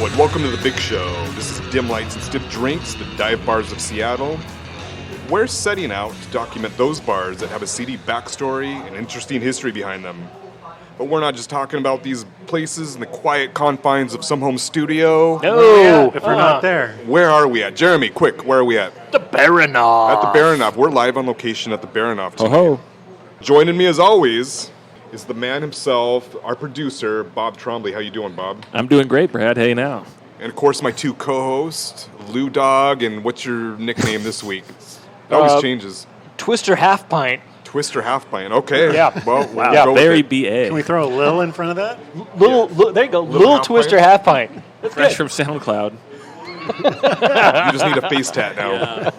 and welcome to the big show. This is Dim Lights and Stiff Drinks, the dive bars of Seattle. We're setting out to document those bars that have a seedy backstory and interesting history behind them. But we're not just talking about these places in the quiet confines of some home studio. No, if we're not there. Where are we at? Jeremy, quick, where are we at? The Baranof. At the Baranof. We're live on location at the Baranof today. Oh-ho. Joining me as always is the man himself, our producer, Bob Trombley. How you doing, Bob? I'm doing great, Brad. Hey, now. And of course, my two co-hosts, Lou Dog, and what's your nickname this week? It always changes. Twister Half Pint. Twister Half Pint. Okay. Yeah. Well, Wow, we'll go very with it. BA. Can we throw a Lil in front of that? There you go. Little Little Half Twister Pint? Half Pint. That's Fresh good. from SoundCloud. You just need a face tat now.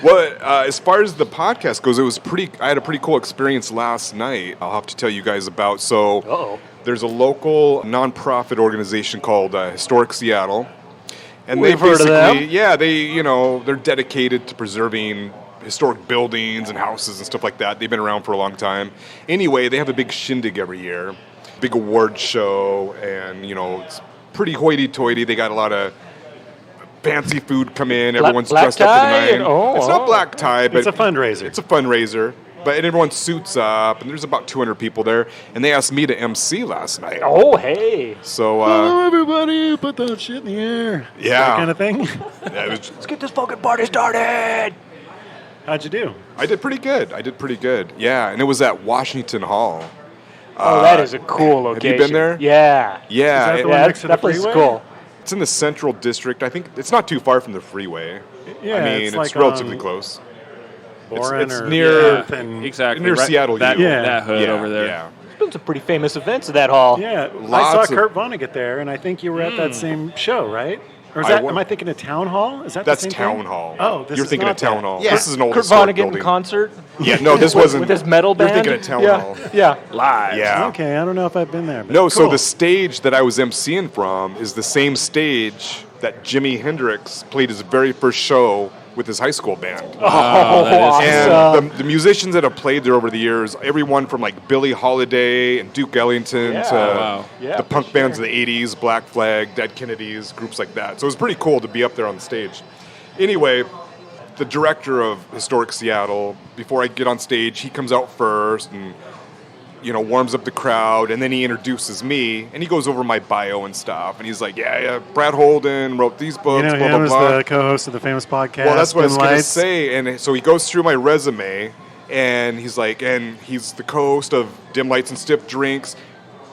Well, as far as the podcast goes, I had a pretty cool experience last night. I'll have to tell you guys about. So, Uh-oh. there's a local nonprofit organization called Historic Seattle, and We've heard of them. they're dedicated to preserving historic buildings and houses and stuff like that. They've been around for a long time. Anyway, they have a big shindig every year, big award show, and it's pretty hoity-toity. They got a lot of fancy food come in. Everyone's black dressed up tie to the nine. and- It's not black tie, but It's a fundraiser. It's a fundraiser. But everyone suits up, and there's about 200 people there. And they asked me to MC last night. Oh, hey. So, Hello, everybody. Put that shit in the air. Yeah. That kind of thing. yeah, it was, Let's get this fucking party started. How'd you do? I did pretty good. Yeah, and it was at Washington Hall. Oh, that is a cool location. Have you been there? Yeah. Yeah, Is that the it- one Yeah, next to the that place is freeway? cool. it's in the Central District. I think it's not too far from the freeway. Yeah, I mean, it's it's like relatively on close. Boren it's or near- Fifth and Exactly. Near Seattle, That, you. Yeah. that hood Yeah, over there. Yeah. There's been some pretty famous events at that hall. Yeah, I Lots saw of- Kurt Vonnegut there, and I think you were at that same show, right? Or is I that? wa- Am I thinking of Town Hall? Is that That's the same Town thing? Hall. Oh, this You're is thinking not of Town that. Hall. Yeah. This is an old Kurt historic Vonnegut in building. concert. Yeah, no, this wasn't. With his metal band. You're thinking of Town yeah. Hall. Yeah. Live. Yeah. Okay, I don't know if I've been there. But No, so cool. the stage that I was emceeing from is the same stage that Jimi Hendrix played his very first show with his high school band. Wow, that is awesome. And the musicians that have played there over the years, everyone from like Billie Holiday and Duke Ellington Yeah. to Wow. Yeah, the for punk bands sure. of the 80s, Black Flag, Dead Kennedys, groups like that. So it was pretty cool to be up there on the stage. Anyway, the director of Historic Seattle, before I get on stage, he comes out first and warms up the crowd, and then he introduces me, and he goes over my bio and stuff, and he's like, yeah, Brad Holden wrote these books, You know blah, him blah, as blah. the co-host of the famous podcast. Well, that's what I was Dim going to Lights. say. And so he goes through my resume, and he's like, and he's the co-host of Dim Lights and Stiff Drinks.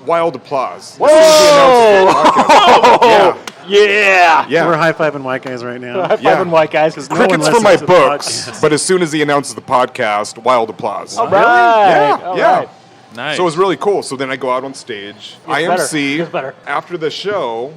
Wild applause. Whoa! As soon as he announced the podcast. Yeah. Yeah. We're high-fiving white guys right now. High fiving white guys. No one Crickets for listens my to the books, podcast. but as soon as he announces the podcast, wild applause. All right. Yeah, All yeah. right. Nice. So it was really cool. So then I go out on stage. I better. MC. Gets better. After the show,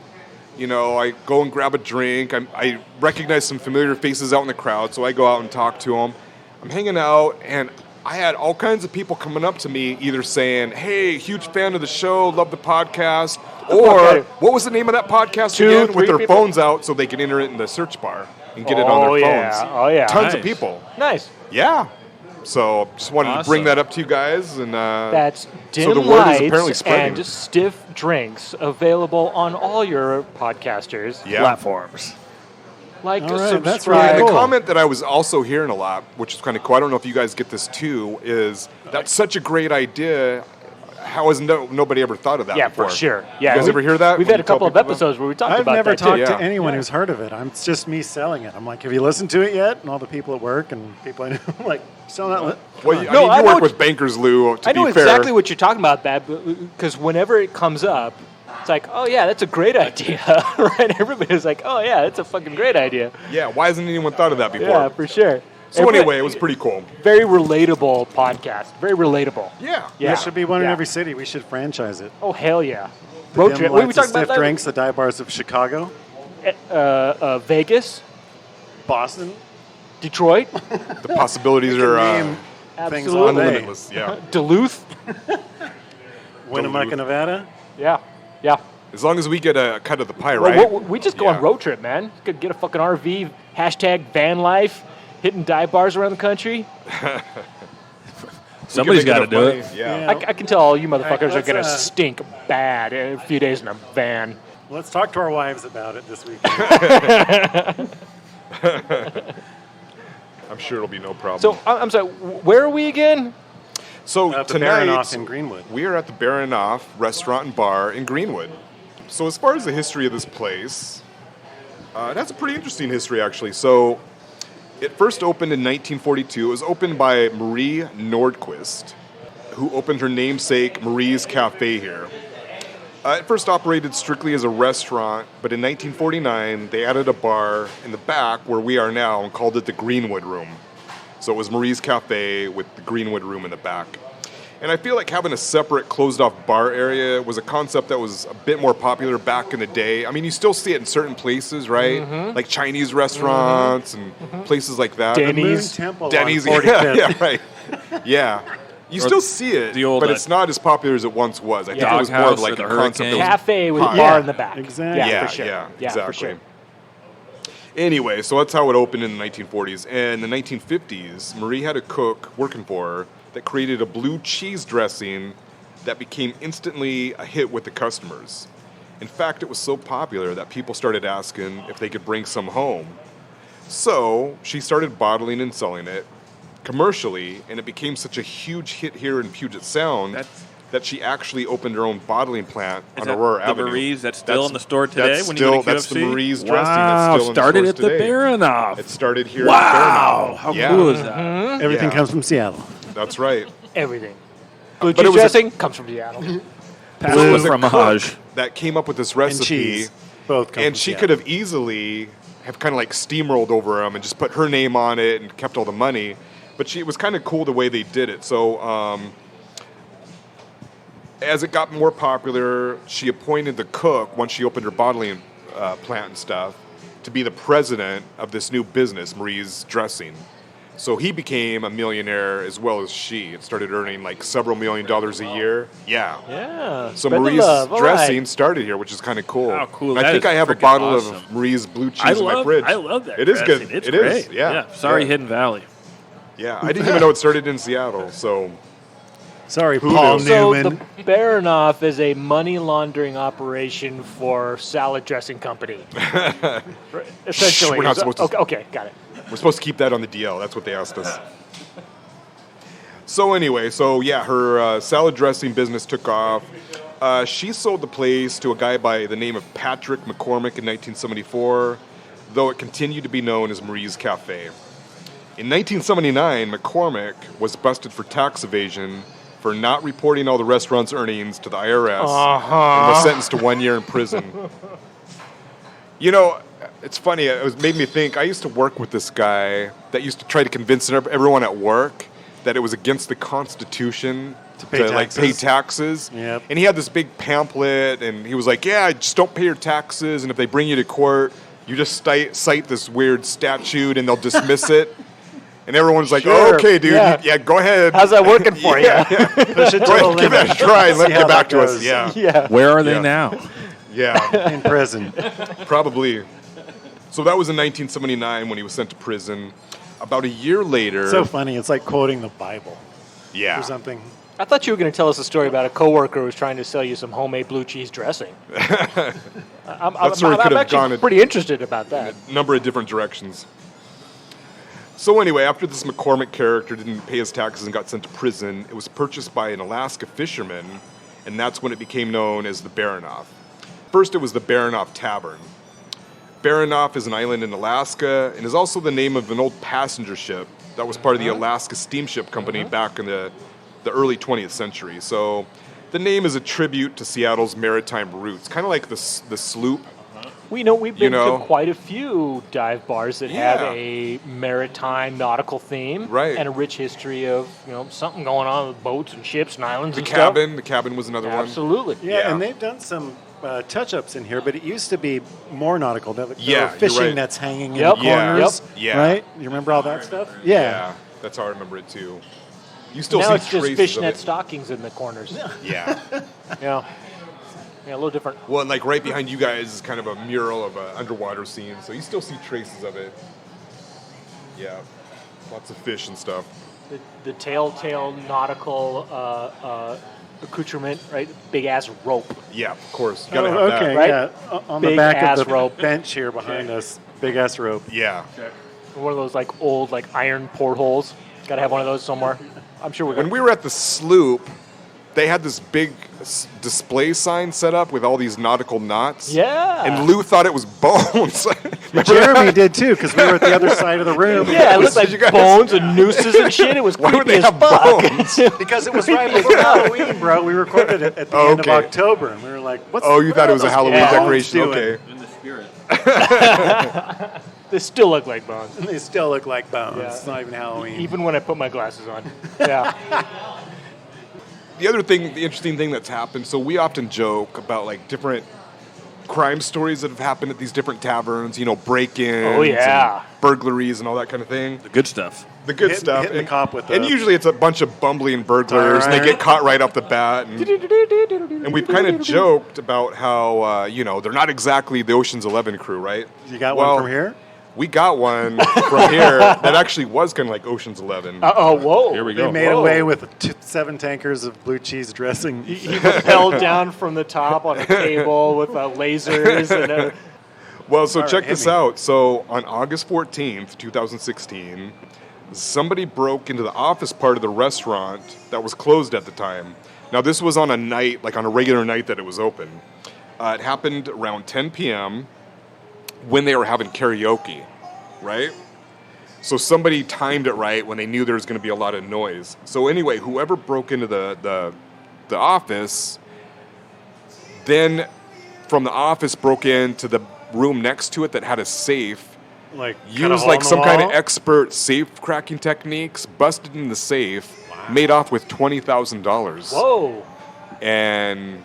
I go and grab a drink. I recognize some familiar faces out in the crowd, so I go out and talk to them. I'm hanging out, and I had all kinds of people coming up to me, either saying, hey, huge fan of the show, love the podcast, or Okay. what was the name of that podcast Two, again? three With their people? phones out so they can enter it in the search bar and get it on their yeah. phones. Oh, yeah. Tons of Nice. people. Nice. Yeah. So just wanted to bring Awesome. that up to you guys. And That's Dim so the word is apparently Lights spreading. and Stiff Drinks, available on all your podcasters. Yeah. platforms. Like, All right, subscribe. that's really And the cool. comment that I was also hearing a lot, which is kind of cool, I don't know if you guys get this too, is that's such a great idea. How has nobody ever thought of that Yeah, before? for sure. Yeah, You guys ever hear that? We've when had you a couple tell of people that? episodes where we talked I've about never that talked too. to Yeah. anyone who's heard of it. It's just me selling it. I'm like, have you listened to it yet? And all the people at work and people I know, I'm like, still not. Well, Come on. I No, mean, I you know work what with bankers, Lou, to I know be fair. exactly what you're talking about, that because whenever it comes up, it's like, oh yeah, that's a great idea, right? Everybody's like, oh yeah, that's a fucking great idea. Yeah, why hasn't anyone thought of that before? Yeah, for sure. So anyway, it was pretty cool. Very relatable podcast. Very relatable. Yeah. Yeah. There should be one in Yeah. every city. We should franchise it. Oh hell yeah. Road Dim trip. What were we Lights talking and about? Stiff that? Drinks, the dive bars of Chicago, Vegas, Boston. Detroit, The possibilities are Name things all absolutely. day. limitless. Yeah. Duluth. Winnemucca, Nevada. Yeah, yeah. As long as we get a cut of the pie, Well, right? we just go Yeah. on road trip, man. Could get a fucking RV. Hashtag van life. Hitting dive bars around the country. Somebody's got to enough do money. it. Yeah. I can tell all you motherfuckers are let's, going to stink bad in a few days in a van. Let's talk to our wives about it this weekend. I'm sure it'll be no problem. So I'm sorry. Where are we again? So At the tonight, Baranof in Greenwood. we are at the Baranof Restaurant and Bar in Greenwood. So as far as the history of this place, it has a pretty interesting history, actually. So it first opened in 1942. It was opened by Marie Nordquist, who opened her namesake Marie's Cafe here. It first operated strictly as a restaurant, but in 1949, they added a bar in the back where we are now and called it the Greenwood Room. So it was Marie's Cafe with the Greenwood Room in the back. And I feel like having a separate closed-off bar area was a concept that was a bit more popular back in the day. I mean, you still see it in certain places, right? Mm-hmm. Like Chinese restaurants and places like that. Denny's. Moon Temple Denny's, on yeah, 45th. yeah, right. Yeah. You still see it, the old, but it's not as popular as it once was. I think it was more of Doghouse like or a the concept that was Cafe with a hot. bar in the back. Exactly. Yeah, for sure. Yeah, For exactly. sure. Anyway, so that's how it opened in the 1940s. And in the 1950s, Marie had a cook working for her that created a blue cheese dressing that became instantly a hit with the customers. In fact, it was so popular that people started asking if they could bring some home. So she started bottling and selling it commercially, and it became such a huge hit here in Puget Sound that she actually opened her own bottling plant on Aurora the Avenue. Marie's that's still in the store today That's when still, you go to that's the QFC? Marie's dressing Wow, that's still in started the at stores the today. Baranof. It started here Wow, at the how Baranof. cool is that? Everything Yeah. comes from Seattle. That's right. Everything. Blue But it cheese was a- dressing comes from Seattle. Pass It the was a fromage. cook that came up with this And recipe, cheese. Both come and from she Seattle. could have easily have kind of like steamrolled over them and just put her name on it and kept all the money. But it was kind of cool the way they did it. So as it got more popular, she appointed the cook, once she opened her bottling plant and stuff, to be the president of this new business, Marie's Dressing. So he became a millionaire as well as she, and started earning like several $1 million a year. Yeah. Yeah. So spread the Marie's love. All dressing right. started here, which is kind of cool. How cool. And I That think is I have a freaking bottle awesome. of Marie's blue cheese in my fridge. I love that. It is dressing. good. It's It great. is, yeah. Sorry, Yeah. Hidden Valley. Yeah, I didn't even know it started in Seattle. So Sorry, Who Paul knew? So Newman. the Baranof is a money laundering operation for salad dressing company. Essentially. we're not supposed to- Okay, got it. we're supposed to keep that on the DL. That's what they asked us. So anyway, her salad dressing business took off. She sold the place to a guy by the name of Patrick McCormick in 1974, though it continued to be known as Marie's Cafe. In 1979, McCormick was busted for tax evasion for not reporting all the restaurant's earnings to the IRS and was sentenced to 1 year in prison. You know, it's funny. It made me think. I used to work with this guy that used to try to convince everyone at work that it was against the Constitution to pay taxes. Yep. And he had this big pamphlet, and he was like, "Yeah, just don't pay your taxes, and if they bring you to court, you just cite this weird statute, and they'll dismiss it." And everyone's like, Sure. "Oh, okay, dude. Yeah. Yeah, go ahead. How's that working for you? Yeah. Push it to Go the ahead, give limit. it a try, and let See it how get back that to us." goes. Yeah, Yeah. Where are they Yeah. now? yeah. In prison. Probably. So that was in 1979 when he was sent to prison. About a year later, So funny. It's like quoting the Bible yeah, or something. I thought you were going to tell us a story about a coworker who was trying to sell you some homemade blue cheese dressing. That's where it could I'm have actually gone pretty interested about that. a number of different directions. So anyway, after this McCormick character didn't pay his taxes and got sent to prison, it was purchased by an Alaska fisherman, and that's when it became known as the Baranof. First, it was the Baranof Tavern. Baranof is an island in Alaska and is also the name of an old passenger ship that was part of the Alaska Steamship Company back in the early 20th century. So the name is a tribute to Seattle's maritime roots, kind of like the sloop. We've been You know? to quite a few dive bars that have Yeah. a maritime nautical theme, Right. and a rich history of something going on with boats and ships and islands The and cabin, the cabin was another stuff. one. Absolutely. Yeah, Yeah. and they've done some touch-ups in here, but it used to be more nautical. There Yeah, were you're fishing right. that's hanging Yep. in the Yeah. corners. Yep. Yeah. Right? You remember all that stuff? Yeah, that's how I remember it too. You still Now see it's just traces fishnet of stockings in the corners. it. Yeah. Yeah, a little different. Well, and like right behind you guys is kind of a mural of an underwater scene, so you still see traces of it. Yeah, lots of fish and stuff. The telltale nautical accoutrement, right? Big ass rope. Yeah, of course. You Oh, gotta have okay, right? yeah. On the Big back ass of the rope. bench here behind us, big ass rope. that. Yeah. One of those like old like iron portholes. Got to have one of those somewhere. I'm sure we're When gonna. we were at the sloop, they had this big display sign set up with all these nautical knots. Yeah. And Lou thought it was bones. Jeremy did too, because we were at the other side of the room. Yeah, it looked Did you guys- like bones and nooses and shit. It was Why would creepy they as have fuck. bones? Because it was right before Halloween, bro. We recorded it at the end of Okay. October, and we were like, "What's?" Oh, you what thought are it was a those Halloween bones decoration. doing? Okay. In the spirit. They still look like bones, They still look like bones. Yeah. It's not even Halloween. even when I put my glasses on. Yeah. The other thing, the interesting thing that's happened, so we often joke about like different crime stories that have happened at these different taverns, break-ins, Oh, yeah. and burglaries and all that kind of thing. The good stuff. The good Hitting- stuff. hitting the cop with and the- usually it's a bunch of bumbling burglars, and they Iron. get caught right off the bat. And we've kind of joked about how, they're not exactly the Ocean's 11 crew, right? You got Well, one from here? We got one from here that actually was kind of like Ocean's 11. Oh, whoa. Here we They go. made Whoa. away with 7 tankers of blue cheese dressing. He rappelled down from the top on a cable with lasers and Well, so All check right, this hit me. out. So on August 14th, 2016, somebody broke into the office part of the restaurant that was closed at the time. Now, this was on a night, like on a regular night that it was open. It happened around 10 p.m. when they were having karaoke, right? So somebody timed it right when they knew there was going to be a lot of noise. So anyway, whoever broke into the office, then from the office broke into the room next to it that had a safe, Like cut a used hole like in the some kind of wall? expert safe cracking techniques, busted in the safe, made off with $20,000, whoa. and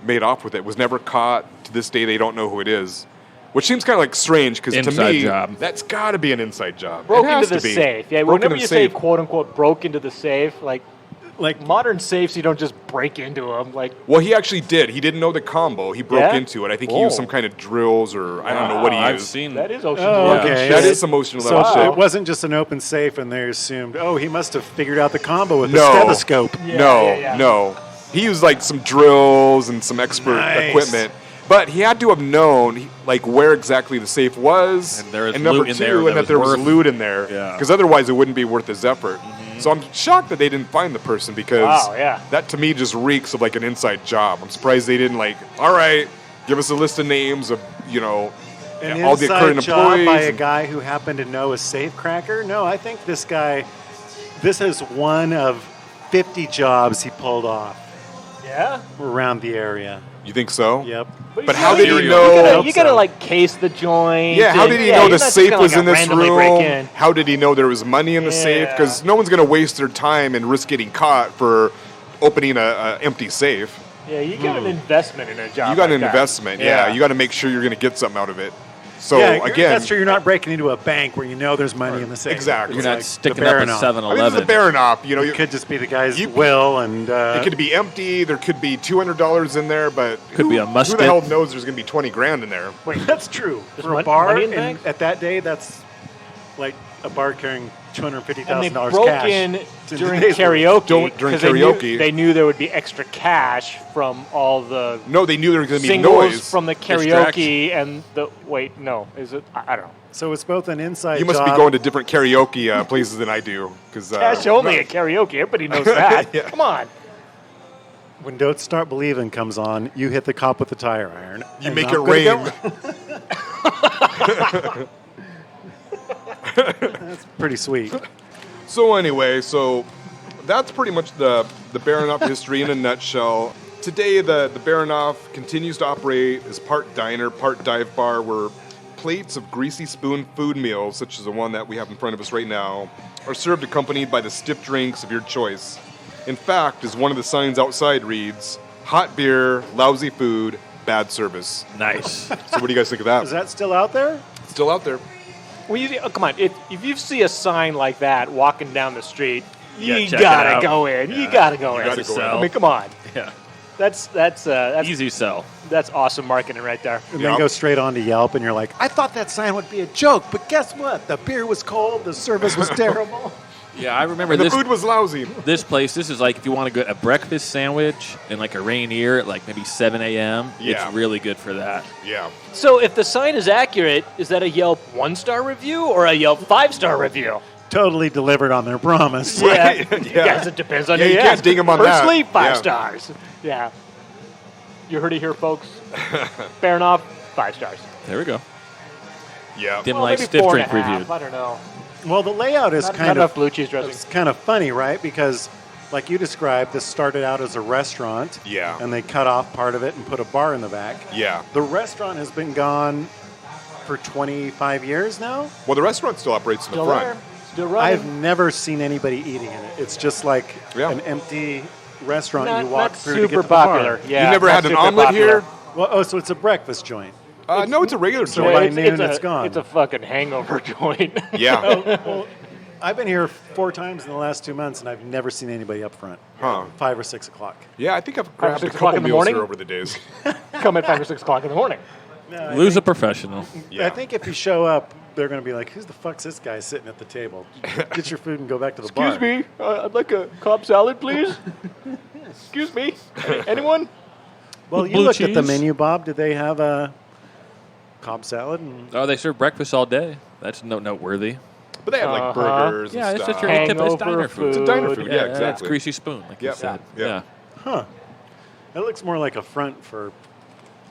made off with it. Was never caught. To this day, they don't know who it is, which seems kind of like strange because to Inside me, job. that's got to be an inside job. Broke It has into the to be. safe. Yeah, Broke whenever into you the say safe. quote unquote broke into the safe, like Like modern safes, you don't just break into them. Like, Well, he actually did. He didn't know the combo. He broke Yeah? into it. I think he used Whoa. some kind of drills or I don't know what he I've used. seen that is Ocean's Oh, 11 okay. shit. That is some Ocean so 11 shit. it wasn't just an open safe, and they assumed, oh, he must have figured out the combo with the No. stethoscope. Yeah, no, yeah. no. He used like some drills and some expert Nice. equipment. But he had to have known like where exactly the safe was, And there is number loot in two, there and that that there was was loot in there. Yeah. Because otherwise, it wouldn't be worth his effort. So I'm shocked that they didn't find the person because Wow, yeah. that to me just reeks of like an inside job. I'm surprised they didn't like. All right, give us a list of names of An all the inside current job employees. by a and- guy who happened to know a safe cracker? No, I think this guy, this is one of 50 jobs he pulled off Yeah? around the area. You think so? Yep. But how did he You know? You gotta so. like case the joint. Yeah, how and- did he yeah, know you're the not just safe gonna, was like, in this randomly break room? in. How did he know there was money in the safe? Yeah. Because no one's going to waste their time and risk getting caught for opening a empty safe. Yeah, you got an investment in a job. You got like an that. investment, yeah. You got to make sure you're going to get something out of it. So yeah, again, that's true. You're not breaking into a bank where you know there's money in the safe. Exactly. You're It's not like sticking the up a Baranof. 7-Eleven. this is a Baranof. You know, It could just be the guy's You- will, and it could be empty. There could be $200 in there, but Could be a Who musket. the hell knows there's going to be 20 grand in there? wait, that's true. There's For a mon- bar, money in and banks? at that day, that's like a bar carrying $250,000 And they broke cash. in It's during today's karaoke. During 'cause they karaoke. they knew there would be extra cash from all the No, they knew there was going to be singles noise. from the karaoke and the wait. No, is it? I don't know. So it's both an inside You must job. be going to different karaoke places than I do. Cause, Cash only at karaoke. Everybody knows that. Yeah. Come on. When Don't Start Believing comes on, you hit the cop with the tire iron. You and make not it gonna rain. go- That's pretty sweet. So anyway, so that's pretty much the Baranof history in a nutshell. Today, the Baranof continues to operate as part diner, part dive bar, where plates of greasy spoon food meals, such as the one that we have in front of us right now, are served accompanied by the stiff drinks of your choice. In fact, as one of the signs outside reads, hot beer, lousy food, bad service. Nice. So what do you guys think of that? Is that still out there? Still out there. Well, come on. If you see a sign like that walking down the street, Yeah, you check it gotta out. go in. You gotta go in. gotta go in. I mean, come on. Yeah. That's Easy sell. that's awesome marketing right there. And Yeah. then go straight on to Yelp, and you're like, I thought that sign would be a joke, but guess what? The beer was cold, the service was terrible. Yeah, I remember And the this. food was lousy. This place, this is like if you want to get a breakfast sandwich and like a Rainier at like maybe 7 a.m. Yeah. It's really good for that. Yeah. So if the sign is accurate, is that a Yelp 1-star review or a Yelp 5-star review? Totally delivered on their promise. Right. Yeah. Yes, it depends on Yeah, who you you can't ask. ding 'em on that. Personally, 5 Yeah. stars. Yeah. You heard it here, folks. Baranof, 5 stars. There we go. Yeah. Dim Well, light maybe stiff 4.5. drink review. I don't know. Well, the layout is Not kind enough of blue cheese dressing. it's kind of funny, right? Because, like you described, this started out as a restaurant. Yeah. And they cut off part of it and put a bar in the back. Yeah. The restaurant has been gone for 25 years now. Well, the restaurant still operates in the Still front. there. Still running. I've never seen anybody eating in it. It's just like Yeah. an empty restaurant not, you walk not through to get super to the bar. popular. Yeah, You never not had an super omelet popular. here? Well, so it's a breakfast joint. No, it's a regular So joint. by It's- noon, it's a- it's gone. It's a fucking hangover joint. Yeah. Well, I've been here 4 times in the last 2 months, and I've never seen anybody up front. Huh. 5 or 6 o'clock. Yeah, I think I've grabbed a 6 o'clock couple in the meals morning? here over the days. Come at 5 or 6 o'clock in the morning. No, Lose a professional. Yeah. I think if you show up, they're going to be like, "Who's the fuck's this guy sitting at the table? Get your food and go back to the bar." Excuse me, I'd like a Cobb salad, please. Excuse me, anyone? Well, you Blue looked at the cheese? menu, Bob. Did they have a Cobb salad? And Oh, they serve breakfast all day. That's noteworthy. But they have like Uh-huh. burgers Yeah, and it's stuff. just your typical Hangover diner food. It's a diner food, yeah, It's exactly. greasy spoon, like Yep. you said. Yeah. huh, that looks more like a front for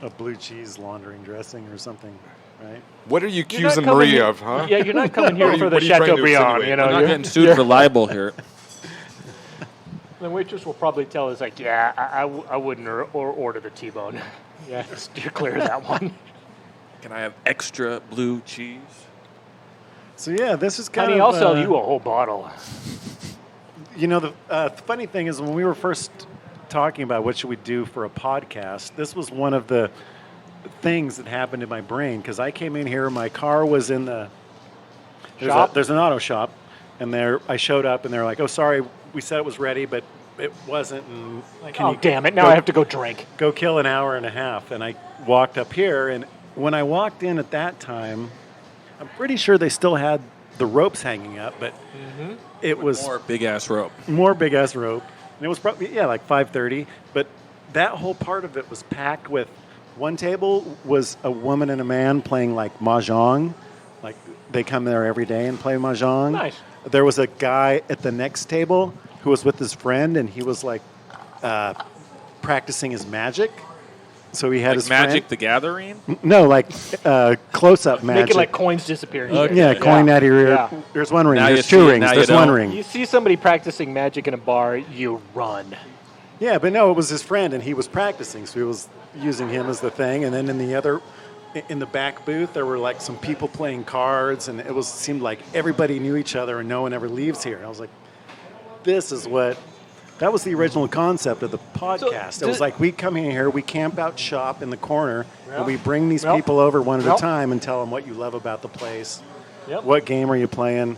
a blue cheese laundering dressing or something, right? What are you You're not accusing coming Marie here- of, huh? Yeah, you're not coming here What are you- for the what are you trying to Chateaubriand. insinuate? You know, I'm not you're- getting sued for libel here. The waitress will probably tell us, like, yeah, I wouldn't order the T-bone. Yeah, steer clear of that one. Can I have extra blue cheese? So yeah, this is kind Honey, of. I'll sell you a whole bottle. You know, the funny thing is when we were first talking about what should we do for a podcast, this was one of the things that happened in my brain because I came in here, my car was in the Shop? there's an auto shop, and there I showed up and they're like, "Oh, sorry, we said it was ready, but it wasn't." And can Oh, you damn it, now go- I have to go drink. go kill an hour and a half. And I walked up here, and when I walked in at that time, I'm pretty sure they still had the ropes hanging up, but it was Or big ass rope. more big ass rope, and it was probably like 5:30. But that whole part of it was packed with. One table was a woman and a man playing like mahjong, like they come there every day and play mahjong. Nice. There was a guy at the next table who was with his friend, and he was like practicing his magic. So he had Like his Magic friend. the Gathering? No, like close-up magic. Making like coins disappear. Okay. yeah, coin out of your ear. Yeah. There's one ring. Now you There's see two it, rings. now you There's one don't. ring. You see somebody practicing magic in a bar, you run. Yeah, but no, it was his friend, and he was practicing, so he was using him as the thing. And then in the back booth, there were like some people playing cards, and it seemed like everybody knew each other, and no one ever leaves here. And I was like, that was the original concept of the podcast. It was like we come in here, we camp out shop in the corner, and we bring these Yep. people over one at Yep. a time and tell them what you love about the place. Yep. What game are you playing?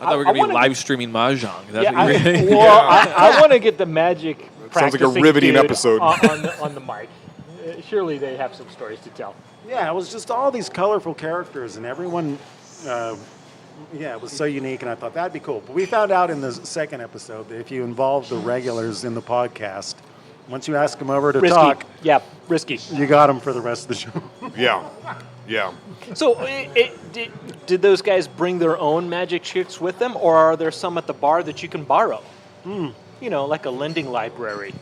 I thought we were I going to be wanna- live streaming Mahjong. That's Yeah, what you were I want to get the magic Sounds like a practicing riveting dude episode. on the mic. Surely they have some stories to tell. Yeah, it was just all these colorful characters, and everyone, it was so unique, and I thought that'd be cool. But we found out in the second episode that if you involve the regulars in the podcast, once you ask them over to Risky. talk, Yeah, risky. you got them for the rest of the show. Yeah. Yeah. So, did those guys bring their own magic tricks with them, or are there some at the bar that you can borrow? You know, like a lending library.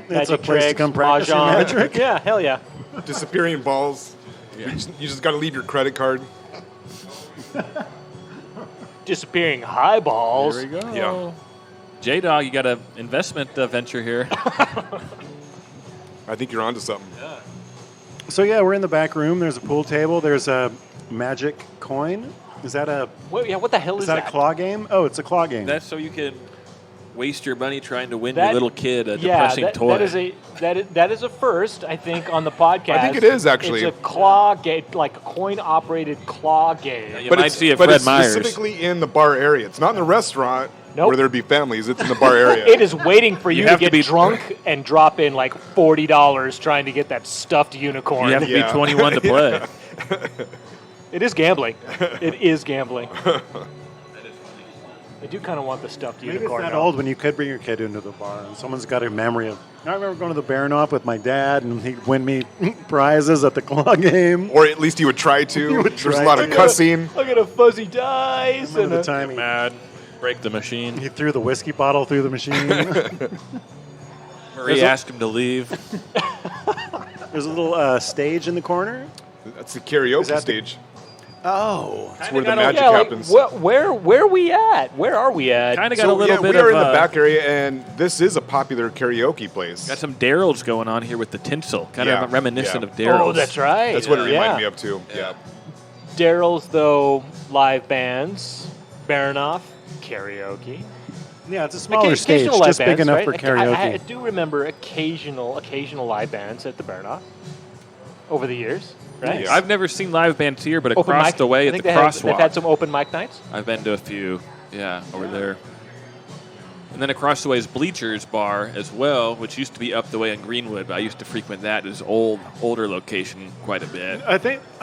It's a place to come practice your mahjong. magic. Yeah, hell yeah. Disappearing balls. You just got to leave your credit card. Disappearing highballs. There we go. Yeah. J-Dog, you got an investment venture here. I think you're onto something. So yeah, we're in the back room. There's a pool table. There's a magic coin. Is that a What the hell is a claw game? Oh, it's a claw game. That's so you can waste your money trying to win That- your little kid a Yeah, depressing toy. that is a first, I think, on the podcast. I think it is, actually. It's a claw game, like a coin-operated claw game. You might see a Fred it's Myers. specifically in the bar area. It's not in the restaurant Nope. where there'd be families. It's in the bar area. It is waiting for you, You to have to get be- drunk and drop in like $40 trying to get that stuffed unicorn. You have to Yeah. be 21 to play. It is gambling. It is gambling. I do kind of want the stuffed Maybe it's unicorn. that now. old when you could bring your kid into the bar and someone's got a memory of. I remember going to the Baranof with my dad and he'd win me prizes at the claw game. Or at least he would try to. He would There's try a lot to. of cussing. I got a fuzzy dice. Remember And the a, time he, Mad. Break the machine. he threw the whiskey bottle through the machine. Marie asked him to leave. There's a little stage in the corner. That's the karaoke that the- stage. Oh. That's where the got a- magic yeah, like, happens. where we at? Where are we at? Kind of got So, a little yeah, bit we are of in the back area, and this is a popular karaoke place. Got some Daryl's going on here with the tinsel, kind Yeah, of reminiscent yeah. of Daryl's. Oh, that's right. That's what it reminded Yeah. me of, too. Yeah. Daryl's, though, live bands, Baranof, karaoke. Yeah, it's a smaller stage, Occasional live just big bands, enough right? for karaoke. I do remember occasional live bands at the Baranof over the years, right? Yeah. I've never seen live bands here, but Open across mic. the way I at think the they've crosswalk. had some open mic nights. I've been to a few, over there. And then across the way is Bleachers Bar as well, which used to be up the way in Greenwood, but I used to frequent that as older location quite a bit. I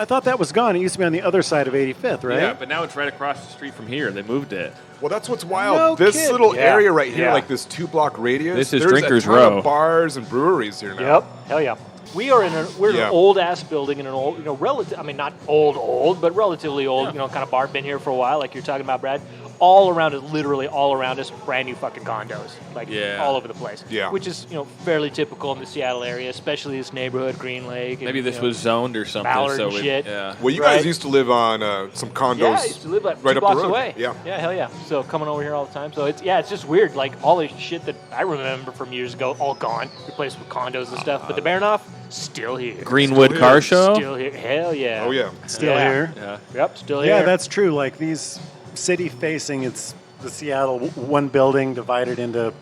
thought that was gone. It used to be on the other side of 85th, right? Yeah, but now it's right across the street from here. They moved it. Well, that's what's wild. No This kidding. little Yeah. area right here, Yeah. like this 2-block radius, This is there's Drinkers a ton Row. of bars and breweries here now. Yep. Hell yeah. We're in Yeah. an old ass building in an old, relative. I mean, not old, but relatively old. Kind of bar. Been here for a while, like you're talking about, Brad. All around us, literally all around us, brand new fucking condos, like all over the place. Yeah. Which is fairly typical in the Seattle area, especially this neighborhood, Green Lake. And, Maybe this was zoned or something. Ballard so and shit. Yeah. Well, you Right. guys used to live on some condos Yeah, I used to live like right 2 up blocks the road. away. Yeah. Yeah, hell yeah. So coming over here all the time. So it's just weird. Like all the shit that I remember from years ago, all gone, replaced with condos and stuff. But the Baranof, still here. Greenwood Still Car here. Show. Still here. Hell yeah. Oh, yeah. Still Yeah. here. Yeah. Yep, still here. Yeah, that's true. Like these city facing, it's the Seattle one building divided into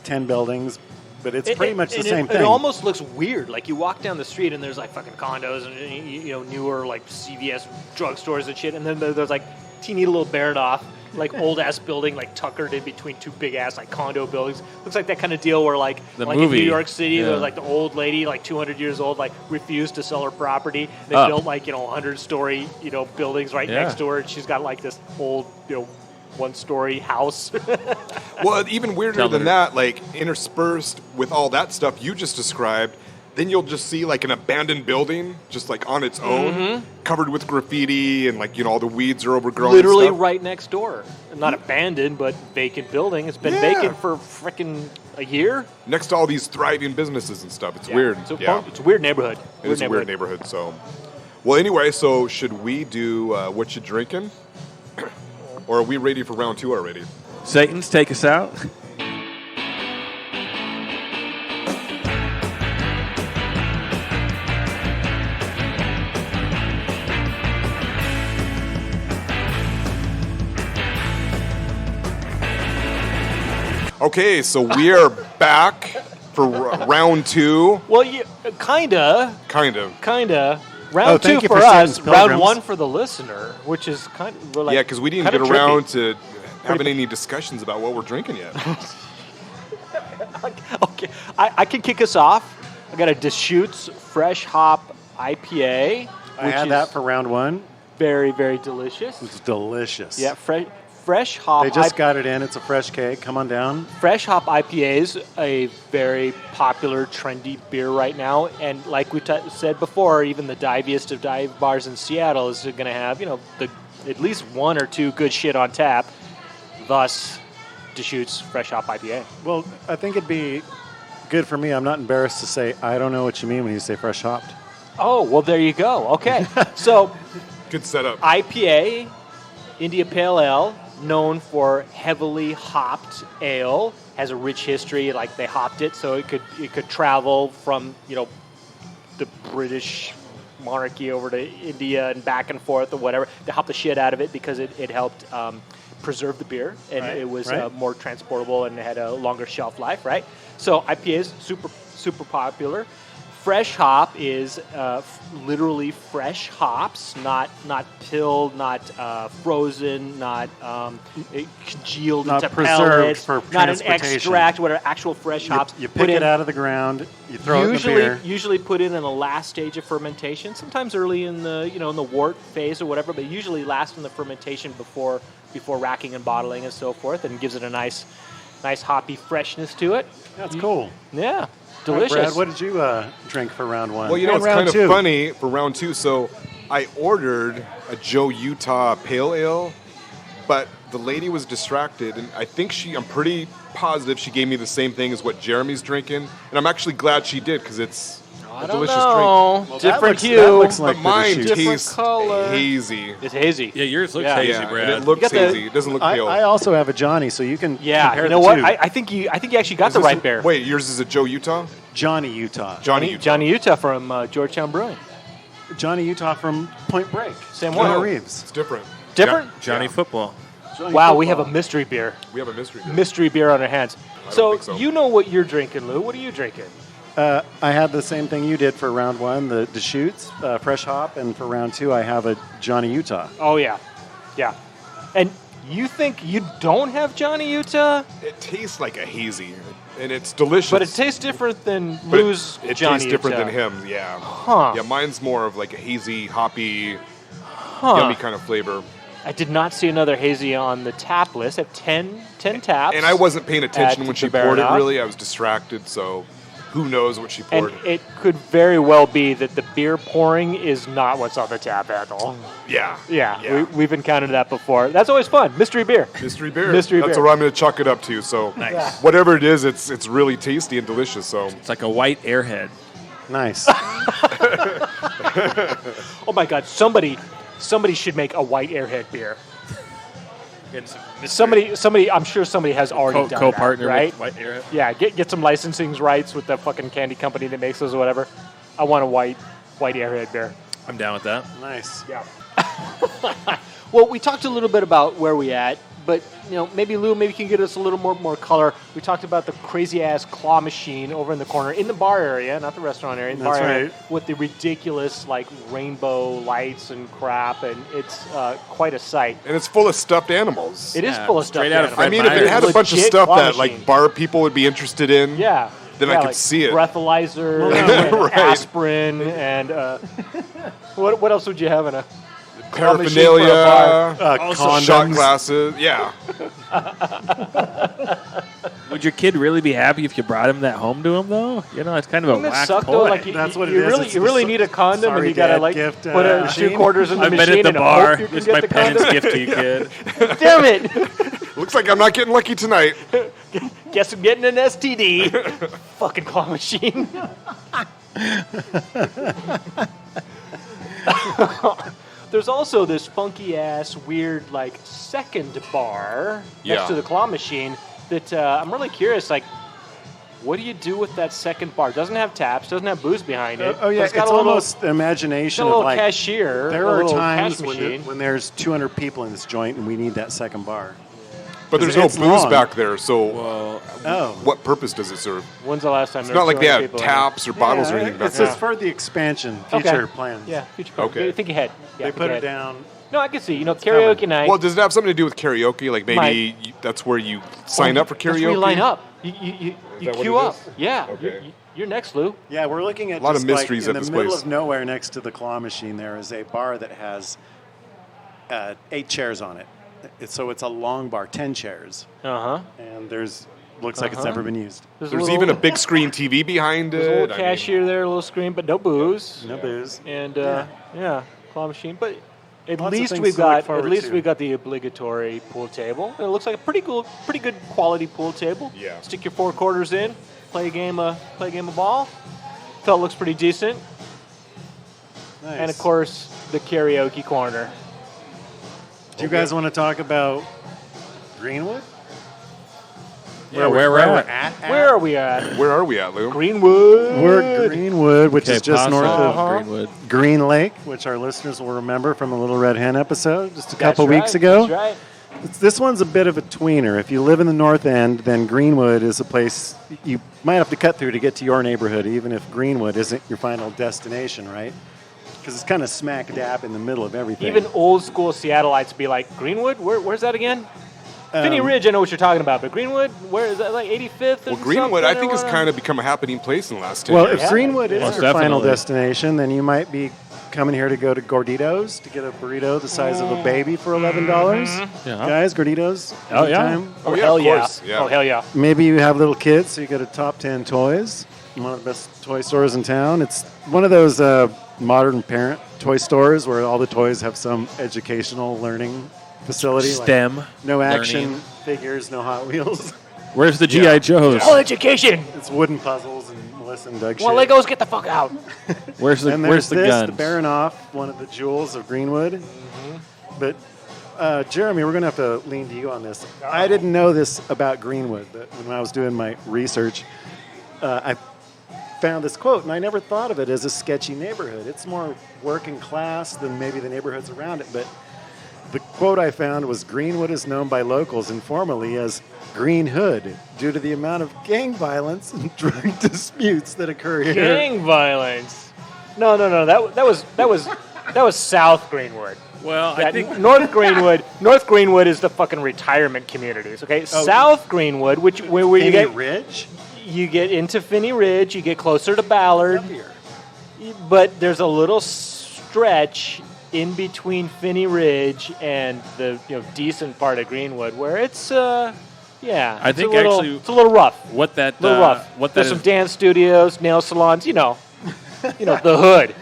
10 buildings, but it's pretty much the and same it, thing. It almost looks weird. Like you walk down the street and there's like fucking condos and newer like CVS drugstores and shit, and then there's like teeny little Baranof, like old ass building like tuckered in between 2 big ass like condo buildings. Looks like that kind of deal where like The in movie. New York City, Yeah. there was like the old lady like 200 years old like refused to sell her property. They Up. built like 100-story buildings right Yeah. next to her, and she's got like this old 1-story house. Well, even weirder Tell than me. that, like interspersed with all that stuff you just described, then you'll just see like an abandoned building just like on its own, covered with graffiti and like all the weeds are overgrown. Literally and stuff. right next door. Not abandoned, but vacant building. It's been Yeah. vacant for frickin' a year. next to all these thriving businesses and stuff. It's Yeah. weird. It's a, Yeah, it's a weird neighborhood. it is a weird neighborhood. So, well, anyway, so should we do what you drinking, or are we ready for round 2 already? Satan's, take us out. Okay, so we are back for round 2, Well, kinda. Round Oh, 2 thank you for for us. Satan's Round Pilgrims. 1 for the listener, which is kind of like, yeah, because we didn't kinda get around trippy. to having any discussions about what we're drinking yet. Okay, I can kick us off. I got a Deschutes Fresh Hop IPA. I which had is that for round 1. very, very delicious. It's delicious. Yeah, fresh hop. They just got it in. It's a fresh cake. Come on down. Fresh Hop IPA is a very popular, trendy beer right now, and like we said before, even the diviest of dive bars in Seattle is going to have at least 1 or 2 good shit on tap. Thus, Deschutes Fresh Hop IPA. Well, I think it'd be good for me. I'm not embarrassed to say I don't know what you mean when you say fresh hopped. Oh, well, there you go. Okay, so Good setup. IPA, India Pale Ale, known for heavily hopped ale, has a rich history. Like they hopped it, so it could travel from the British monarchy over to India and back and forth or whatever. They hopped the shit out of it because it helped preserve the beer, and Right, it was right. more transportable and it had a longer shelf life. Right. So IPA is super popular. fresh hop is literally fresh hops, not pilled, not frozen, not congealed Not into preserved pellets, for not an transportation. extract. Whatever, actual fresh hops. You pick it out of the ground, you throw it in the beer. Usually put in the last stage of fermentation. Sometimes early in the in the wort phase or whatever, but usually last in the fermentation before racking and bottling and so forth, and gives it a nice hoppy freshness to it. That's cool. Yeah, All right, delicious. Brad, what did you drink for round one? Well, And it's round kind two. of funny for round 2. So I ordered a Joe Utah Pale Ale, but the lady was distracted, and I'm pretty positive she gave me the same thing as what Jeremy's drinking, and I'm actually glad she did because it's I a don't delicious know. drink. Well, Different that hue. looks like But mine the Different tastes color. hazy. It's hazy. Yeah, yours looks Yeah. hazy, Yeah, Brad. and it looks You got the- hazy. It doesn't look pale. I also have a Johnny, so you can Yeah, compare you know the what? two. I think you actually got Is the this right a- bear. Wait, yours is a Joe Utah? Johnny Utah. Johnny Utah. Johnny Utah from Georgetown Brewing. Johnny Utah from Point Break. Same Keanu one. Reeves. It's different. Different? Johnny Football. Johnny Wow, we have a Football. mystery beer. We have a mystery. Mystery beer on our hands. don't So, think so. you know what you're drinking, Lou. What are you drinking? I had the same thing you did for round one, the Deschutes, fresh hop, and for round two, I have a Johnny Utah. Oh, yeah. Yeah. And you think you don't have Johnny Utah? It tastes like a hazy, and it's delicious. But it tastes different than But Lou's it Johnny tastes different Utah. than him, yeah. Huh. Yeah, mine's more of like a hazy, hoppy, Huh. yummy kind of flavor. I did not see another hazy on the tap list. I have 10 taps. And I wasn't paying attention at when she the poured it, Baranof. really. I was distracted, so who knows what she And poured. it could very well be that the beer pouring is not what's on the tap handle. Yeah. Yeah, we've encountered that before. That's always fun. Mystery beer. Mystery beer. Mystery That's beer. what I'm going to chalk it up to. So Nice. whatever it is, it's really tasty and delicious. So It's like a white airhead. Nice. Oh my God! Somebody should make a white airhead beer. Somebody. I'm sure somebody has already done Co-partner that, right? with white airhead. Yeah, get some licensing rights with the fucking candy company that makes those or whatever. I want a white airhead beer. I'm down with that. Nice. Yeah. Well, we talked a little bit about where we at, but maybe Lou, maybe you can get us a little more color. We talked about the crazy ass claw machine over in the corner in the bar area, not the restaurant area, in the That's bar area, right. with the ridiculous like rainbow lights and crap, and it's quite a sight. and it's full of stuffed animals. It is Yeah, full of stuff. straight out of I mean, if it had a bunch of Legit stuff claw that machine. like bar people would be interested in, Yeah. then I Yeah, could like see it. Breathalyzer, and Right. aspirin, and what else would you have in a claw machine for a bar? paraphernalia, Also shot condoms. glasses. Yeah. Would your kid really be happy if you brought him that home to him, though? It's kind of a Doesn't it whack suck toy. though? Like That's what it you is. really It's you the really need a condom, and sorry you gotta dad like gift, put a machine. 2 quarters in the I've been machine at the and bar. hope you can It's get my the parents' condom. gift to you, kid. Damn it! Looks like I'm not getting lucky tonight. Guess I'm getting an STD. Fucking claw machine. There's also this funky ass weird like second bar next Yeah. to the claw machine that I'm really curious. Like, what do you do with that second bar? It doesn't have taps, doesn't have booze behind it. Oh, yeah. but got It's a little, almost imagination got a little of like, cashier. there a are little times cash when, machine. when there's 200 people in this joint and we need that second bar. But there's no It's booze long. back there, so Well, Oh. what purpose does it serve? When's the last time? It's not like they have taps or bottles or anything back It's there. just for the expansion, Okay. future plans. Yeah, future plans. Okay. Think ahead. Yeah, They think put it ahead. down. No, I can see. Karaoke coming. night. Well, does it have something to do with karaoke? Like maybe Might. that's where you sign up for karaoke? That's where you line up. You that what queue it up. is? Yeah. Okay. You're next, Lou. Yeah, we're looking at A lot of just, like, mysteries in at this the middle place. of nowhere next to the claw machine. There is a bar that has 8 chairs on it. So it's a long bar, 10 chairs, Uh huh. and looks like it's never been used. There's even a big screen TV behind There's a it. little I mean, cashier there, a little screen, but no booze. No booze. And Yeah. yeah, claw machine. But at Lots of least things we've to look got forward to. we've got the obligatory pool table. It looks like a pretty good quality pool table. Yeah. Stick your 4 quarters in, play a game of ball. Felt looks pretty decent. Nice. And of course the karaoke corner. do you guys want to talk about Greenwood? yeah, where we're at. Where are we at? Where are we at, Lou? Greenwood. We're Greenwood, which Okay, is just Paso, north of Greenwood. Green Lake, which our listeners will remember from the Little Red Hen episode just a That's couple right, weeks ago. That's right. This one's a bit of a tweener. If you live in the North End, then Greenwood is a place you might have to cut through to get to your neighborhood, even if Greenwood isn't your final destination, right? Because it's kind of smack dab in the middle of everything. Even old school Seattleites be like, Greenwood? Where's that again? Finney Ridge, I know what you're talking about, but Greenwood, where is that, like 85th? Well, Greenwood, I think, has kind of become a happening place in the last 10 Well, years. if Greenwood is Most your final definitely. destination, then you might be coming here to go to Gorditos to get a burrito the size of a baby for $11. Yeah. Guys, Gorditos? Oh, yeah. Time? Oh, yeah, hell of yeah. course. Yeah. Oh, hell yeah. Maybe you have little kids, so you go to Top 10 Toys, one of the best toy stores in town. It's one of those modern parent toy stores where all the toys have some educational learning facility. STEM. Like no action learning. figures, no Hot Wheels. Where's the G.I. Joes? All education. It's wooden puzzles and Melissa and Doug Well, shit. Legos, get the fuck out. Where's the And Where's there's the this, guns? the Baranof, one of the jewels of Greenwood. But Jeremy, we're going to have to lean to you on this. I didn't know this about Greenwood, but when I was doing my research, I found this quote, and I never thought of it as a sketchy neighborhood. It's more working class than maybe the neighborhoods around it. But the quote I found was, Greenwood is known by locals informally as Green Hood due to the amount of gang violence and drug disputes that occur here. Gang violence. No. That was South Greenwood. Well, I That think North Greenwood is the fucking retirement communities. Okay, South Greenwood, where you Finney get Ridge? you get into Finney Ridge, you get closer to Ballard, Up here. but there's a little stretch in between Finney Ridge and the decent part of Greenwood where it's I it's think a little, actually it's a little rough. what that A little rough. what that There's is, some dance studios, nail salons, the hood.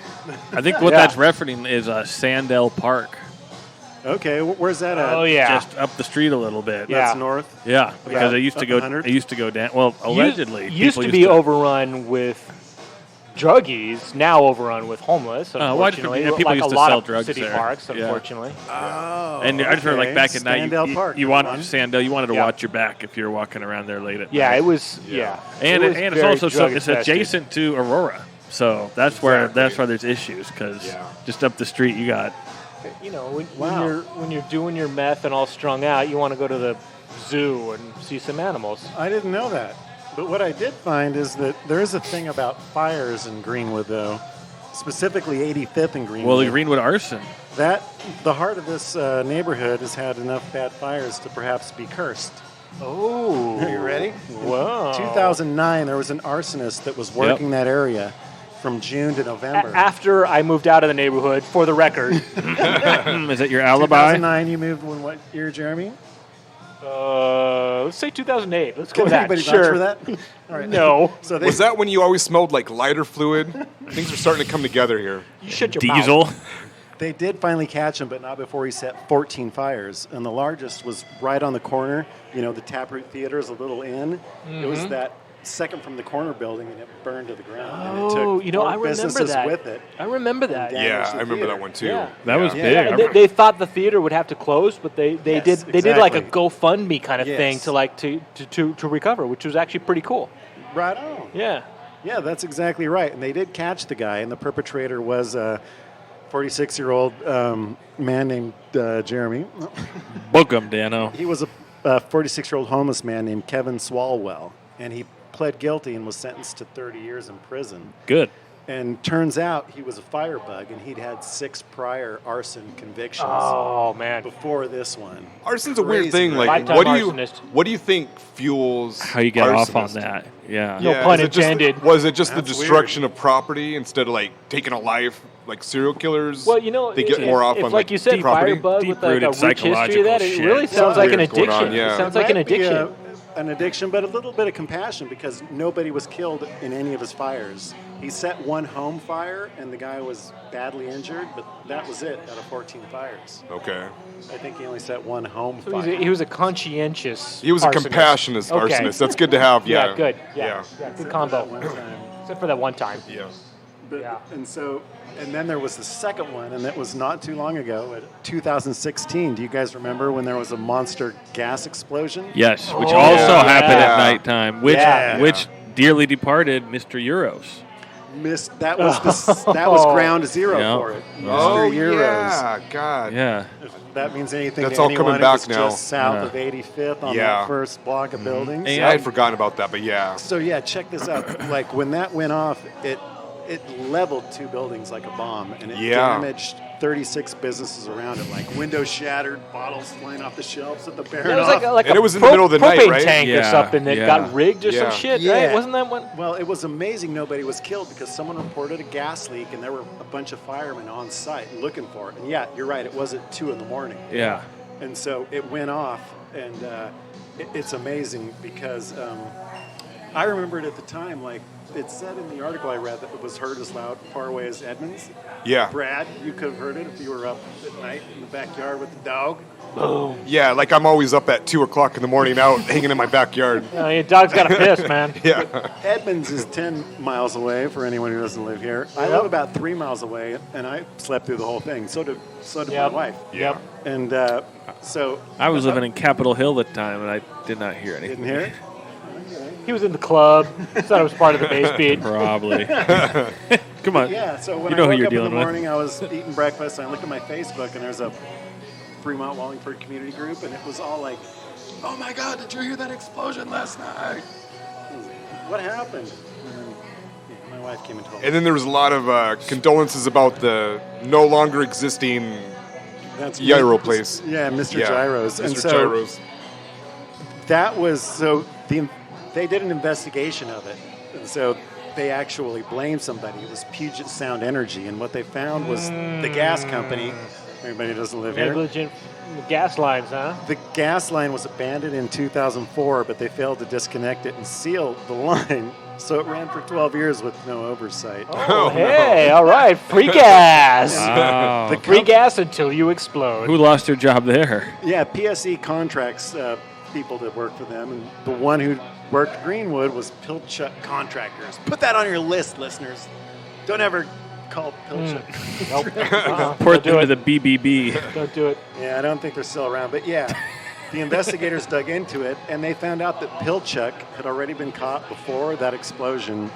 I think what Yeah. that's referencing is Sandell Park, Okay, where's that at? Oh yeah. just up the street a little bit. Yeah. That's north. Yeah, because About they used to up go. 100? They used to go down. Well, allegedly, used people to be overrun with druggies, now overrun with homeless. why do Unfortunately, people like used a to lot sell of drugs city there? parks. Yeah. Unfortunately, Oh, And I just remember, like back at night, Standell Park. you want one. Sandell. You wanted to Yeah. watch your back if you were walking around there late at yeah, night. it was. Yeah, And it was and it's very also drug it's infested. adjacent to Aurora, so that's where Exactly. there's issues because Yeah. just up the street you got. Wow. When you're doing your meth and all strung out, you want to go to the zoo and see some animals. I didn't know that. But what I did find is that there is a thing about fires in Greenwood, though, specifically 85th and Greenwood. Well, the Greenwood arson. That the heart of this neighborhood has had enough bad fires to perhaps be cursed. Oh, Are you ready? Wow. 2009, there was an arsonist that was working that area from June to November. After I moved out of the neighborhood, for the record, Is that your alibi? 2009, you moved in what year, Jeremy? let's say 2008. Let's go Can with that. anybody Sure. vouch for that? All right. No, So they, Was that when you always smelled like lighter fluid? Things are starting to come together here. you shut your mouth. Diesel. They did finally catch him, but not before he set 14 fires. And the largest was right on the corner. You know, the Taproot Theater is a little inn. It was that second from the corner building, and it burned to the ground. And it Oh, took I four remember businesses that. with it. I remember that. damaged Yeah, the I remember theater. that one too. Yeah. That was Yeah. big. I They, remember- they thought the theater would have to close, but they Yes, did like a exactly. GoFundMe kind of Yes. thing to recover, which was actually pretty cool. Right on. Yeah. Yeah, that's exactly right. And they did catch the guy, and the perpetrator was a 46-year-old man named Jeremy. Book 'em, Dano. He was a 46-year-old homeless man named Kevin Swalwell, and he pled guilty and was sentenced to 30 years in prison. Good. And turns out he was a firebug, and he'd had 6 prior arson convictions Oh man. before this one. Arson's a weird Crazy, thing. right? Like, Lifetime arsonist. what do you think fuels How you get off on arsonists? that? Yeah. No Yeah, pun is it just- intended. was it just the That's destruction of property instead of like taking a life, like serial killers? Well, you know, they get if- more off if, on like you said, property. Firebug with like a deep-rooted rich history of that, it psychological really shit. sounds like an Something's going addiction. on, yeah. It sounds It like an might be addiction. an addiction, but a little bit of compassion because nobody was killed in any of his fires. He set one home fire, and the guy was badly injured, but that was it out of 14 fires. Okay. I think he only set one home So fire. he was a conscientious. He was a arsonist. compassionate Okay. arsonist. That's good to have. Yeah. Yeah, good. Yeah, Yeah. yeah, good That combo. one time. Except for that one time. Yeah. But, Yeah. and then there was the second one, and that was not too long ago, at 2016. Do you guys remember when there was a monster gas explosion? Yes, which Oh, also yeah. happened at Yeah. nighttime, which Yeah. which dearly departed Mr. Euros. That was ground zero Yeah. for it. Oh, Mr. Euros. yeah. God. Yeah. If that means anything That's to all anyone, coming it back was now. just south Yeah. of 85th on Yeah. that first block of buildings. And- I had forgotten about that, but yeah. So yeah, check this out. Like when that went off, it leveled 2 buildings like a bomb, and it damaged 36 businesses around it. Like windows shattered, bottles flying off the shelves at the That Baranof. was like And a it was in the middle of the night, propane right? tank or Yeah, something that yeah. got rigged or Yeah. some shit, Yeah. right? Wasn't that one? Well, it was amazing nobody was killed because someone reported a gas leak, and there were a bunch of firemen on site looking for it. And yeah, you're right, it was at 2 in the morning. Yeah. And so it went off, and it's amazing because I remember it at the time. Like it said in the article I read that it was heard as loud far away as Edmonds. Yeah. Brad, you could have heard it if you were up at night in the backyard with the dog. Yeah, like I'm always up at 2 o'clock in the morning out hanging in my backyard. Your dog's got to piss, man. Yeah. Edmonds is 10 miles away for anyone who doesn't live here. I live about 3 miles away, and I slept through the whole thing. So did my Yep. wife. Yep. And so I was living in Capitol Hill at the time, and I did not hear anything. didn't hear it. He was in the club. Thought it was part of the bass beat. Probably. Come on. Yeah, so when You know I who woke you're up in the dealing with. morning, I was eating breakfast, and I looked at my Facebook, and there's a Fremont Wallingford community group, and it was all like, "Oh my God, did you hear that explosion last night? I was like, what happened?" And my wife came and told me. And then there was a lot of condolences about the no longer existing That's gyro place. Yeah, Mr. Yeah, Gyros. And Mr. so Gyros. that was they did an investigation of it, and so they actually blamed somebody. It was Puget Sound Energy, and what they found was the gas company. Everybody doesn't live here. Negligent gas lines, huh? The gas line was abandoned in 2004, but they failed to disconnect it and seal the line, so it ran for 12 years with no oversight. Oh, hey, all right. Free gas. Wow. The Free com- gas until you explode. Who lost their job there? Yeah, PSE contracts people that work for them, and the one who worked at Greenwood was Pilchuck Contractors. Put that on your list, listeners. Don't ever call Pilchuck. Nope. Port Don't do them to the BBB. Don't do it. Yeah, I don't think they're still around, but yeah. The investigators dug into it, and they found out that Pilchuck had already been caught before that explosion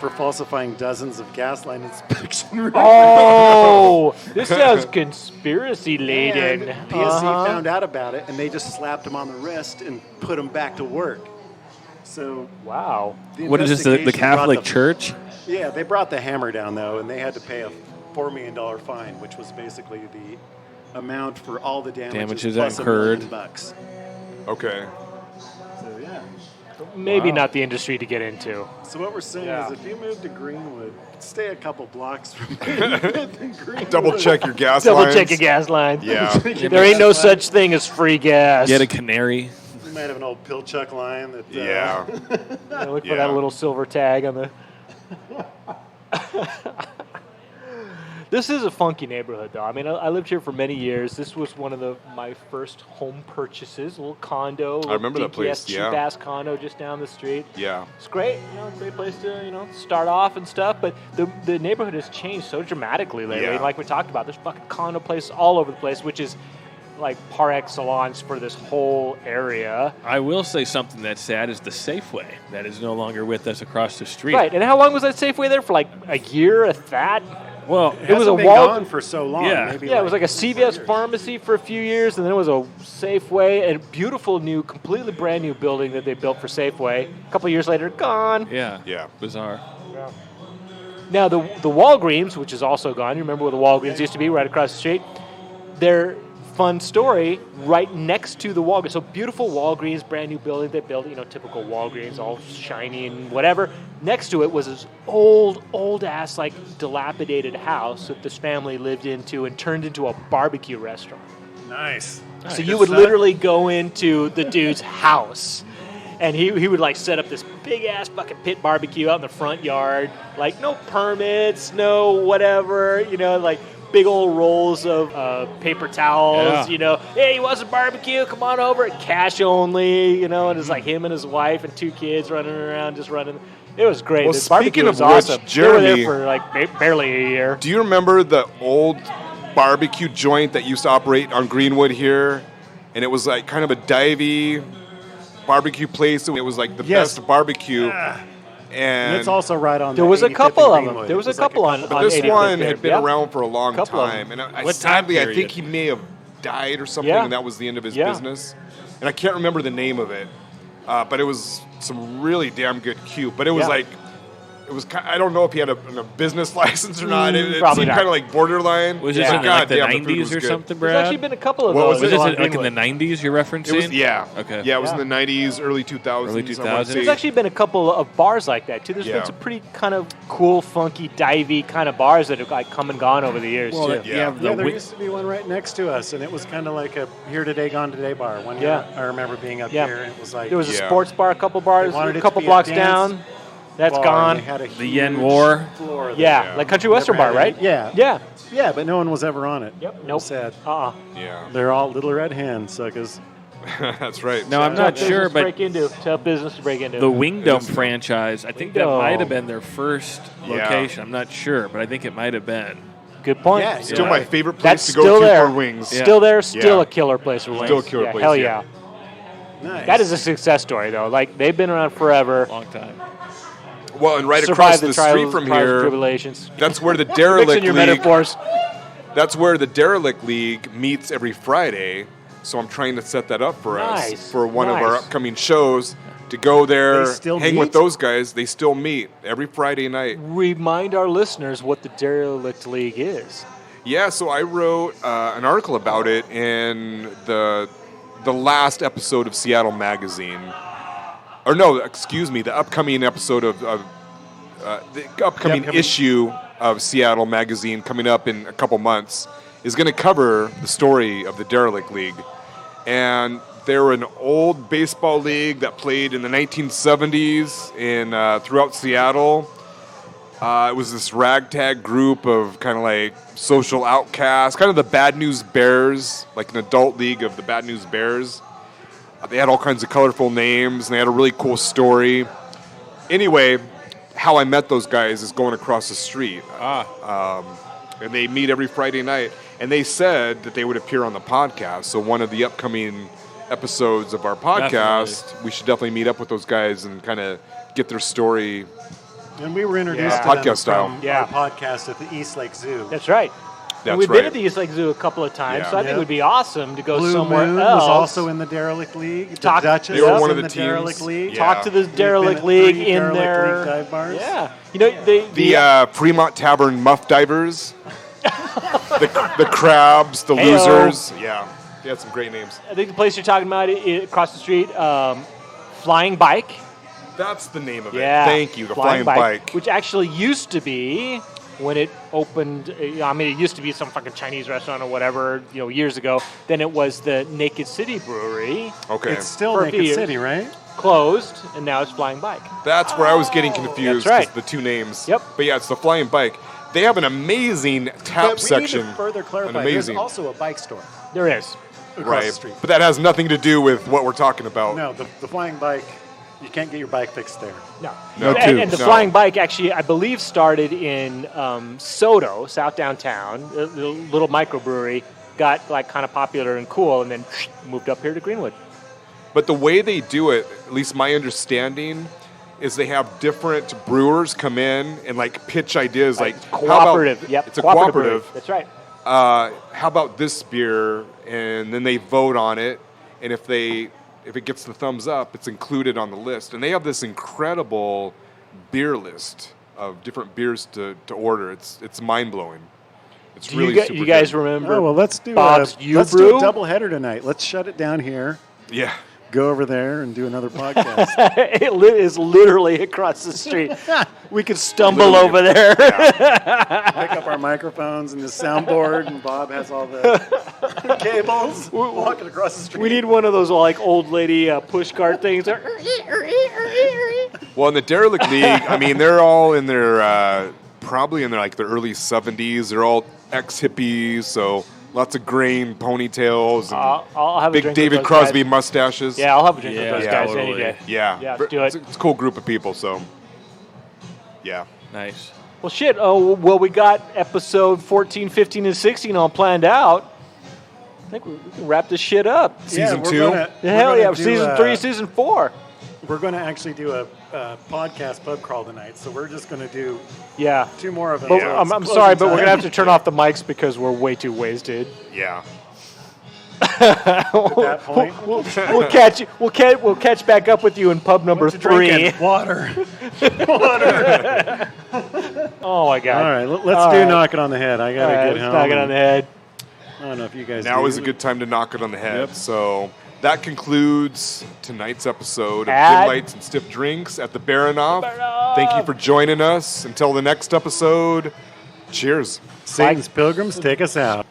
for falsifying dozens of gas line inspection records. Oh, this sounds conspiracy laden. And PSC found out about it, and they just slapped him on the wrist and put him back to work. So Wow. the What is this, the investigation brought Catholic Church? Yeah, they brought the hammer down, though, and they had to pay a $4 million fine, which was basically the amount for all the damages that plus $1 incurred. million. Okay. So, yeah. Maybe Wow. not the industry to get into. So what we're saying Yeah. is if you move to Greenwood, stay a couple blocks from Greenwood. Double check your gas Double lines. check your gas line. Yeah. There ain't no such thing as free gas. Get a canary. You might have an old Pilchuck line that... Yeah. Yeah, look for Yeah. that little silver tag on the. This is a funky neighborhood, though. I mean, I lived here for many years. This was one of my first home purchases, a little condo. I remember that place, cheap yeah. ass condo just down the street. Yeah. It's great, great place to, start off and stuff. But the neighborhood has changed so dramatically lately. Yeah. Like we talked about, there's fucking condo places all over the place, which is like par excellence for this whole area. I will say something that's sad is the Safeway that is no longer with us across the street. Right, and how long was that Safeway there for? Like a year, if that? Well, It was a Hasn't been wall. gone for so long. Yeah. Maybe Yeah, it was like a 3 CVS years. pharmacy for a few years, and then it was a Safeway, a beautiful new, completely brand new building that they built for Safeway. A couple of years later, gone. yeah. Yeah. Bizarre. Now the Walgreens, which is also gone. You remember where the Walgreens used to be, right across the street? Their fun story right next to the Walgreens. So beautiful Walgreens, brand new building they built. Typical Walgreens, all shiny and whatever. Next to it was this old ass like dilapidated house that this family lived into and turned into a barbecue restaurant. Nice. So you would literally go into the dude's house, and he would like set up this big ass fucking pit barbecue out in the front yard, like no permits, no whatever, like big old rolls of paper towels, Yeah. Hey, you want some barbecue? Come on over. Cash only, and it's like him and his wife and 2 kids running around, just running. It was great. Well, The barbecue speaking was of which, awesome. Jeremy- They were there for like barely a year. Do you remember the old barbecue joint that used to operate on Greenwood here? And it was like kind of a divey barbecue place. It was like the Yes. best barbecue. And it's also right on. There was a 85th couple and of them. Greenwood. There was a It like couple on. But this 85th one there. had been Yep. around for a long Couple of time, and What time sadly, I period? think he may have died or something, Yeah. and that was the end of his Yeah. business. And I can't remember the name of it, but it was some really damn good cube. But it was Yeah. like, it was. I don't know if he had a business license or not. It Probably seemed not. kind of like borderline. Was this Yeah. in God like the damn, food 90s was or good. something, There's Brad? actually been a couple of What those. was Was it? this on like in the Greenwood. 90s you're referencing? It was, yeah. Okay. Yeah, it was Yeah. in the 90s, early 2000s. Early I wanna 2000s. say. There's actually been a couple of bars like that too. There's Yeah. been some pretty kind of cool, funky, divey kind of bars that have like come and gone over the years Well, too. Yeah. Yeah, there used to be one right next to us, and it was kind of like a here today, gone today bar. One year, I remember being up Yeah. here, and it was like There was a Yeah. sports bar, a couple bars, They wanted a it to couple be a blocks dance down. That's bar, gone. and they had a The Yen huge War. floor there. Yeah, Yeah. like Country Western Bar, Never had right? any- Yeah, Yeah. yeah, but no one was ever on it. Yep. It was Nope. sad. Yeah, They're all little red hand suckers. that's right. No, I'm Tough not business sure, to but break into. Tough business to break into. the Wingdom is. franchise, I think that Wingdom. might have been their first Yeah. location. I'm not sure, but I think it might have been. Good point. Yeah, Still Yeah. my favorite place That's to go still to there. for wings. Yeah. Still there. Still Yeah. a killer place for wings. Still a killer Yeah, place, Hell yeah. yeah. Nice. That is a success story though. Like they've been around forever. Long time. Well, and right Survived across the street from trials and here, tribulations. that's where the Mixing Derelict your League. metaphors. That's where the Derelict League meets every Friday. So I'm trying to set that up for us Nice, for one of our nice. upcoming shows to go there, They still hang meet? with those guys. They still meet every Friday night. Remind our listeners what the Derelict League is. Yeah, so I wrote an article about it in the last episode of Seattle Magazine. Or no, excuse me, the upcoming episode of the upcoming issue of Seattle Magazine coming up in a couple months is going to cover the story of the Derelict League. And they're an old baseball league that played in the 1970s in throughout Seattle. It was this ragtag group of kind of like social outcasts, kind of the Bad News Bears, like an adult league of the Bad News Bears. They had all kinds of colorful names, and they had a really cool story. Anyway, how I met those guys is going across the street. And they meet every Friday night. And they said that they would appear on the podcast. So one of the upcoming episodes of our podcast, we should definitely meet up with those guys and kind of get their story. And we were introduced Yeah. to them Podcast style. from Yeah. our podcast at the East Lake Zoo. That's right. And That's we've right. been at the East Lake Zoo a couple of times, Yeah. so I think Yeah. it would be awesome to go Blue somewhere Moon else. was also in the Derelict League. The Talk- Duchess They were was one in of the teams. Derelict League. Yeah. Talk to the We've been Derelict at League 3 in Derelict their League dive bars. Yeah. You know The Fremont Tavern Muff Divers, the Crabs, the Heyo. Losers. Yeah, they had some great names. I think the place you're talking about across the street, Flying Bike. That's the name of Yeah. it. Thank you, the Flying Bike. Which actually used to be when it opened. I mean, it used to be some fucking Chinese restaurant or whatever, years ago. Then it was the Naked City Brewery, Okay, It's still For a few Naked years. City, right? closed, and now it's Flying Bike. that's where I was getting confused. That's right. 'cause the two names. Yep. But yeah, it's the Flying Bike. They have an amazing tap But we section. need to further clarify. An There's amazing, also a bike store There is. across right? the street. But that has nothing to do with what we're talking about. No, the Flying Bike, you can't get your bike fixed there. No. No and, tubes, and the no. Flying Bike actually, I believe, started in Soto, South Downtown, a little microbrewery, got like kind of popular and cool, and then moved up here to Greenwood. But the way they do it, at least my understanding, is they have different brewers come in and like pitch ideas like how about- Cooperative. Yep. It's a brewery. cooperative. That's right. How about this beer? And then they vote on it, and if it gets the thumbs up, it's included on the list. And they have this incredible beer list of different beers to order. It's mind blowing. It's Do really you, super you guys good. remember? Oh well, let's do Bob's a U let's Brew? do a double header tonight. Let's shut it down here. Yeah. Go over there and do another podcast. Is literally across the street. We could stumble Literally. over there. Pick up our microphones and the soundboard, and Bob has all the cables walking across the street. We need one of those like old lady push cart things. Well, in the Derelict League, I mean, they're all in their probably in their like their early 70s. They're all ex-hippies, so lots of graying ponytails and I'll have a big drink with David those Crosby guys. mustaches. Yeah, I'll have a drink Yeah, with those yeah, guys any totally. day. Yeah. Yeah, let's do it. It's a cool group of people, so yeah. Nice. Well, shit. Oh, well, we got episode 14, 15, and 16 all planned out. I think we can wrap this shit up. Season we're 2? gonna- we're Hell gonna yeah. do, Season 3, Season 4. We're going to actually do a podcast pub crawl tonight, so we're just going to do Yeah. 2 more of them. But Yeah. I'm sorry, but we're gonna have to turn off the mics because we're way too wasted. Yeah. at that point. We'll catch you. We'll catch back up with you in pub number Whatcha 3. Drinkin? Water. Oh my god! All right, let's do knock it on the head. I got to get let's home. knock it on the head. I don't know if you guys Now do. is a good time to knock it on the head. Yep. So that concludes tonight's episode of At- Dim Lights and Stiff Drinks at the Baranof. Baranof. Thank you for joining us. Until the next episode, cheers. Satan's Pilgrims, take us out.